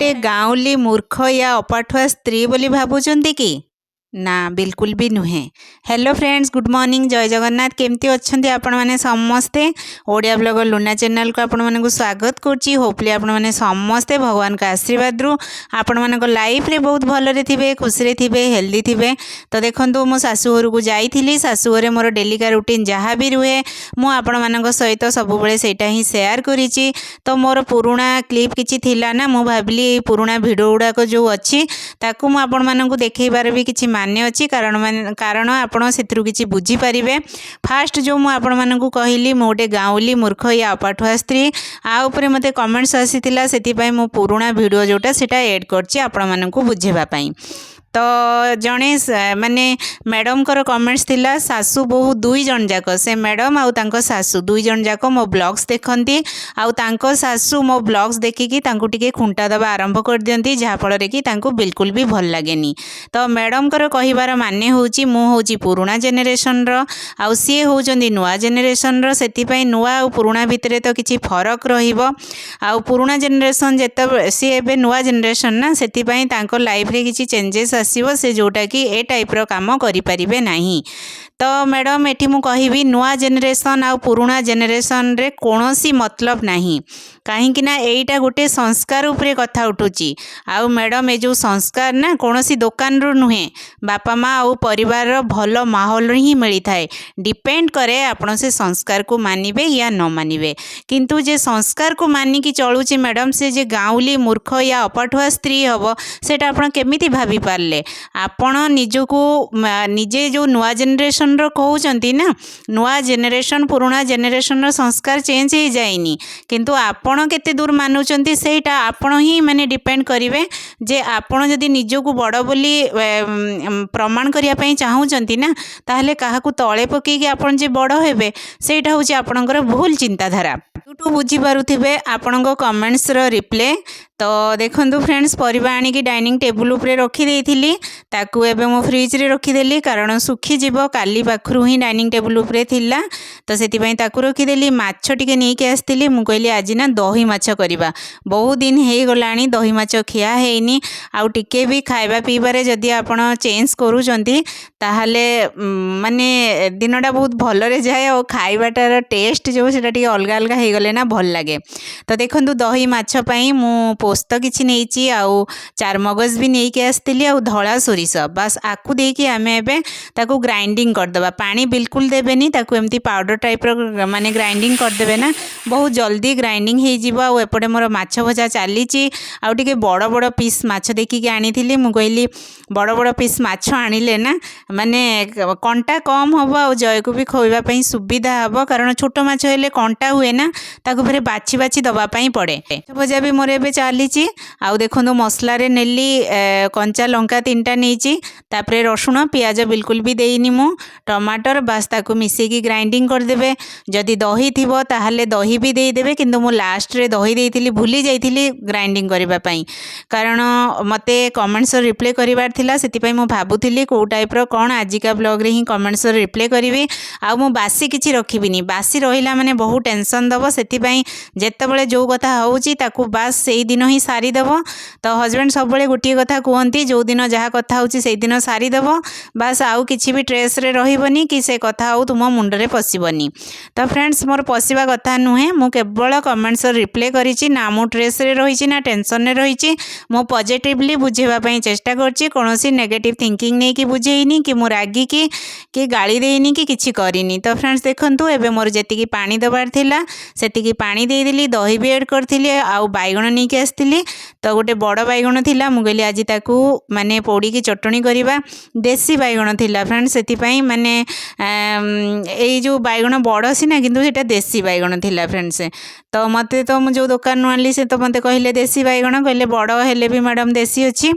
गोटे गाँवली मूर्ख या अपाठुआ स्त्री बोली भावुचंती कि ना बिल्कुल भी नुहे। हेलो फ्रेंड्स, गुड मॉर्निंग, जय जगन्नाथ। केमती अच्छंती आपण माने समस्ते। ओडिया ब्लॉगर लुना चैनल को आपण मानकु स्वागत करची। होपली आपण माने समस्ते भगवान का आशीर्वाद रु आपण मानक लाइफ रे बहुत भल रे थिबे, खुशी रे थिबे, हेल्दी थिबे। तो देखंतु मो सासु घर को जाईथिली। सासु घरे मोर डेली का रूटीन जहाँ भी रुहे मु आपण मानक सहित सब बेले सेटा ही शेयर करिची। तो मोर पुराना क्लिप किछि थिला ना, मु भाबली पुराना वीडियो गुडा जो अछि ताकू मु आपण मानकु देखैबार भी किछि मान्य अच्छी कारण आपण से किसी बुझीपारे। फास्ट जो मुझे आपण मानक कहली मु गोटे गाँवली मूर्ख या अपाठुआ स्त्री आउे मत कमेंट्स आसीला से मो पुराना वीडियो जोटा सेटा एड करछि आपण मानक बुझेबाई। तो जड़े माने मैडम कर कमेंट्स थिला सासू बहु दुई जन जाक से मैडम आउ तांको सासू दुई जन जाक मो ब्लॉग्स देखती आउ तांको सासू मो ब्लॉग्स देखिकी तांको टिके खुंटा दबा आरंभ कर दियंती जहाँ फल कि तांको बिल्कुल भी भल लागेनी। तो मैडम कर कहिबार माने होची मु होची पुराना जेनेरेशन रो आउ सी होचंदी नुआ जेनेरेशन रो। सेति नुआ आउ पुराना भितर तो किछि फरक रहिबो। आउ पुराना जेनेरेशन जेते सी एबे नुआ जेनेरेशन ना, सेति तांको लाइफ रे किछि चेंजेस आसीबो से जोटा कि ए टाइप रो काम करि परिबे नाही। तो मैडम एठी मु कहिबी नुआ जेनेरेशन आ पुराना जेनेरेशन रे कोनोसी मतलब नाही, कहीं ना एटा गोटे संस्कार उपरे कथा उठुची। आउ मैडम ए जो संस्कार ना कोनोसी दुकान रू नुहे, बापा माँ आउ परिवार रो भलो माहौल ही मिली थाए। डिपेंड करे आपण से संस्कार को मानिबे या न मानिबे। किंतु जे संस्कार को मानी की चलुची मैडम, से जे गाँवली मूर्ख या अपाठुआ स्त्री हबो सेटा आपण केमिति भाबी पारले। आपण निजको निजे जो नुआ जेनेरेशन रो कहउचंती ना, नुआ जेनेरेशन पुराना जेनेरेशन रो संस्कार चेंज हो जाइनी, किंतु आपण केते दूर मानुचंती सेटा आपण ही माने डिपेंड करिवे। जे आपण जदि निजको बड़ बोली प्रमाण करिया पई चाहउचंती ना, ताहले काहाकू तळे पकई कि आपण जे बड़ हेबे सेटा होची आपणकर भूल चिंताधारा। यूट्यूब बुझी पारुथिबे आपणको कमेंट्स रो रिप्ले। तो देखंतु फ्रेंड्स, परिबा आनी की डाइनिंग टेबल उपरे रखी देइथिली, ताकू एबे मो फ्रिज रे रखी देली कारण सुखी जीवो। काली पाखरु ही डाइनिंग टेबल उपरे थिला तो सेति पई ताकू रखी देली। माछ टिके नै के आस्तिली, मु कहली आज ना दही माछ करबा, बहुत दिन हे गलानी दही माछ खिया हेइनी। आउ टिके भी खाइबा पीबारे जदि आपण चेंज करूचंती ताहले माने दिनटा बहुत भल रे जाए और खाइबाटार टेस्ट जो सेटा टिके अलगा अलगा हे गले ना भल लागे। तो देखंतु दही माछ पई मु पोस्त किछि नेइची आउ चार मगज भी नहीं के आस्तिली आउ धला सोरिष बस आकु देकी आमे एबे ताकू ग्राइंडिंग कर दबा। पानी बिल्कुल देबेनी, ताकू एमती पाउडर टाइप रो माने ग्राइंडिंग कर देबे ना, बहुत जल्दी ग्राइंडिंग हे जिवो। आउ एपटे मोर माछ भजा चालीची। आउ टिके बड़ बड़ पीस माछ देखिकी आनीथिली। मु कहली बड़ बड़ पीस माछ आनिले ना माने कंटा कम हबो आउ जय को भी खोइबा पई सुविधा हबो, कारण छोट माछ हेले कंटा हुए ना, ताकू फेरे बाछि बाछि दबा पई पड़े। भजा भी मोर एबे चालीची। आउ देखो मसला रे नेली कंचा लंका 3टा नेची, तापरे रसुण पियाज बिल्कुल भी देइनी मु, टमाटर बस ताकू मिसेकी ग्राइंडिंग कर देबे। जदि दही थिबो ताहले दही भी देई देबे, किंतु मु लास्ट रे दही देइथिली, भूली जाइथिली ग्राइंडिंग करबा पई, कारण मते कमेंट्स रिप्ले करिवार थिला। सेति पई मु भाबुथिली को टाइप रो कोन आजिका ब्लॉग रे ही कमेंट्स रिप्ले करिवि। आउ मु बासी किछि रखिबिनी, बासी रहिला माने बहुत टेंशन दबो। सेति पई जेतेबेले जो कथा होउची ताकू बस सेई दिन ही सारी देव। तो हजबैंड सब बड़े गोटे कथा कहती, जो दिन जहाँ कथा होची से दिन सारी देव, बस आउ किछि भी ट्रेस रे रहिबनी कि से कथा हो तुम मुंड रे पसिबनी। तो फ्रेंड्स, मोर पसिबा कथा नुहे, मु केवल कमेंट्स रिप्ले करिछि ना, मु ट्रेस रे रहिछि ना टेंशन रे रहिछि। मु पॉजिटिवली बुझेबा पई चेष्टा करछि, कोनोसी नेगेटिव थिंकिंग नै कि बुझेइनी कि मु रागी कि गाली देइनी कि किछि करिनी। तो फ्रेंड्स देखंतु एबे मोर जेतिकी पानी दबार थिला सेतिकी पानी देइ देली, दही भी ऐड करथिली आउ बाइगण नै कि आस्तिली। तो गोटे बड़ बैगण थिला, मु कहली आज ताकू माने पोड़ी की चटणी करबा। देसी बैगण थिला फ्रेंड्स, सेति पई माने एई जो बैगण बड़ सिना किंतु सेटा देसी बैगण थिला फ्रेंड्स। तो मते तो मु जो दुकान नु आनली से तो मते कहले देसी बैगण, कहले बड़ हेले भी मैडम देसी अछि।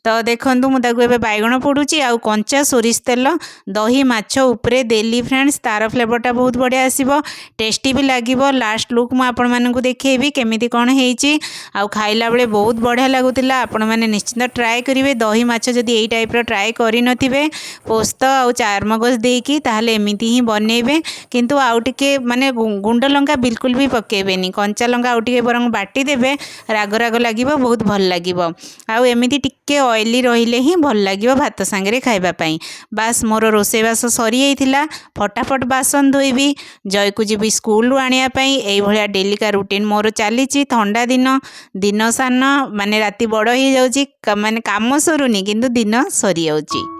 तो देखंतु मु ताकू एबे बैगण पोडुची आउ कंचा सोरिष तेल दही माछ उपरे देली फ्रेंड्स, तार फ्लेवरटा बहुत बढ़िया आसीबो, टेस्टी भी लागिबो। लास्ट लुक मु आपण मानकु देखैबी केमिति कोन हेइची। आउ खाइला बेले बहुत बढ़िया लगुला। आपण मैंने निश्चिंत ट्राए करेंगे दही माछ जदि यही टाइप ट्राए करें पोस्त आउ चारमगज देकी ताहले एमिति ही बनइबे। किंतु आउ टिके माने गुंड लंका बिल्कुल भी पकेबेनी, कंचा लंका आउ टिके बरंग बाटी देबे, राग राग लागिबो, बहुत भल लागिबो। आउ एमिति टिके ऑयली रहिले ही भल लागिबो भात सांगरे खाइबा पई। बास मोर रोसे बास सरी जाइथिला, फटाफट बासन धोइबी, जय को जीवी स्कूल रु आनिया पई। एई भलिया डेली का रूटीन मोर चलीची। ठंडा दिन दिन सान माने राति बड़ हो जाउची, माने काम सरुनी किंतु दिन सरी जाउची।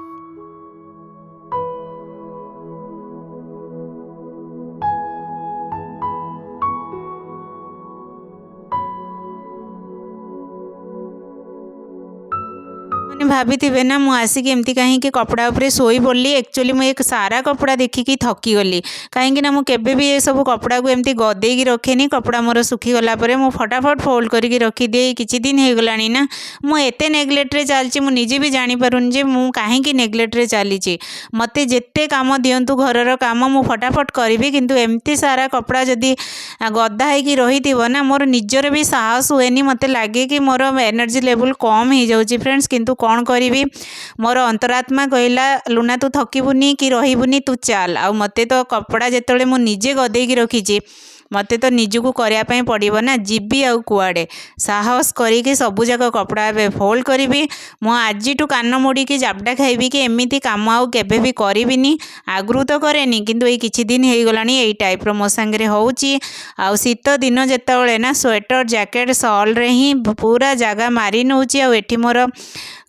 भाभी थे ना मु आसिक एमती कहीं कपड़ा उपरे सोई पड़ी। एक्चुअली मुझे एक सारा कपड़ा देखिकी थकी गली, कहीं ना मुझे भी ये सब कपड़ा को एमती गदेगी रखेनी। कपड़ा मोर सुखीगला मु फटाफट फोल्ड करके रखिदिए। किछि दिन हो गलानी ना मुझे नेग्लेक्ट्रे चलती, मुझे भी जानीपारूनी जे मु कहीं नेग्लेक्ट्रे चली। मते जिते काम दिंतु घर काम मु फटाफट करी, किंतु एमती सारा कपड़ा जदि गदा होगी रही ना मोर निजर भी साहस हुए, मत लगे कि मोर एनर्जी लेवल कम हो जाऊँगी फ्रेंड्स। किंतु कौन करी, मोर अंतरात्मा कहला लुना तू थकिबुनी कि रहीबुनी, तू चल। आ मते तो कपड़ा जिते मुझे निजे गदेगी रखी मते तो निजको करने पड़ो ना, जीवी आउ कुआड़े साहस करी सबू जाक कपड़ा ए फोल्ड करी। मु आज कान मोड़ी की जाबडा खाइबी कि एमती काम आउ केबे भी करिबिनी। आगु तो करेनी किंतु ये किछि दिन हो गलानी यही टाइप रो मो संगे होउची। आउ शीत दिन जेतेबेले ना स्वेटर जैकेट सॉल रे ही पूरा जगह मारी नउची। आ एठी मोर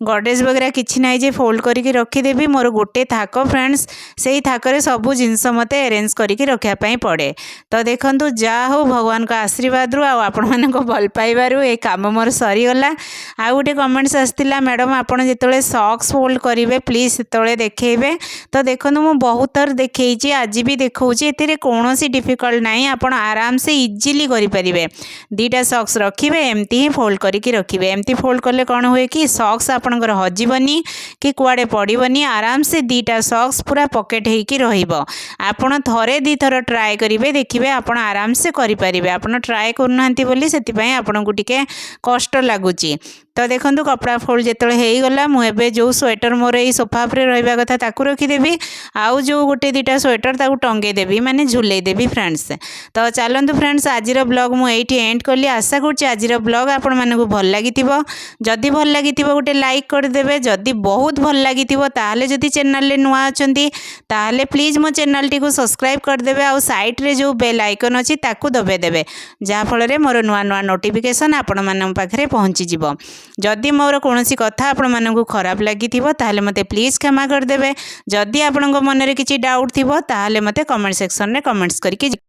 गडेज वगैरह किछि नाइ जे फोल्ड करके रखीदेवी। मोर गोटे थाक फ्रेंड्स, से ही थाकरे सबू जिनस मते अरेंज करके रखा पड़े। तो देखंतु जा हो भगवान का आशीर्वाद रु आपण मानको भल पाइबारु ए काम मोर सरीगला। आ गोटे कमेंट्स आसतिला, मैडम आपण जेतेबेले सॉक्स फोल्ड करिवे प्लीज सेतेबेले देखेइबे। तो देखंतु मु बहुत थर देखैछि, आज भी देखौछि, एतिरे कोनोसी डिफिकल्ट नाही। आपण आराम से इजीली करि परिबे। दीटा सॉक्स रखिबे, एमती ही फोल्ड करके रखिबे। एमती फोल्ड करले कोन होय कि सॉक्स आपणकर हजिबनी कि कुआडे पड़िबनी। आराम से दीटा सॉक्स पूरा पॉकेट होइकी रहिबो। आपण थरे दी थर ट्राए करिवे, देखिबे आपण आराम से करि परिबे। आपण ट्राए करूनांती बोली सेति पई आपणकु टिके कष्ट लागुची। तो देखंतु कपड़ा फोल्ड जेतले हेई गला, मु एबे जो स्वेटर मोर ए सोफा पर रहिबा कथा ताकू रखी देबी। आउ जो गोटे दीटा स्वेटर ताकू टंगे देबी, माने झुलै देबी फ्रेंड्स। तो चलंतु फ्रेंड्स आजिर ब्लॉग मु एठी एंड करली। आशा करछि आजिर ब्लॉग आपण मानकु भल लागिथिबो। जदि भल लागिथिबो गोटे लाइक कर देबे। जदि बहुत भल लागिथिबो ताहले जदि चैनल ले नुआ अछंती ताहले प्लीज मो चैनल टी को सब्सक्राइब कर देबे। आउ साइड रे जो बेल आइकन अछि ताकू दबे देबे, जा फल रे मोर नुआ नुआ नोटिफिकेशन आपण मानन पाखरे पहुंची जिवो। जदि मोर कोनोसी कथा आपण मानकु खराब लागिथिबो ताहले मते प्लीज क्षमा कर देबे। जदि आपणको मन रे किछि डाउट थिबो ताहले मते कमेंट सेक्शन रे कमेंट्स करके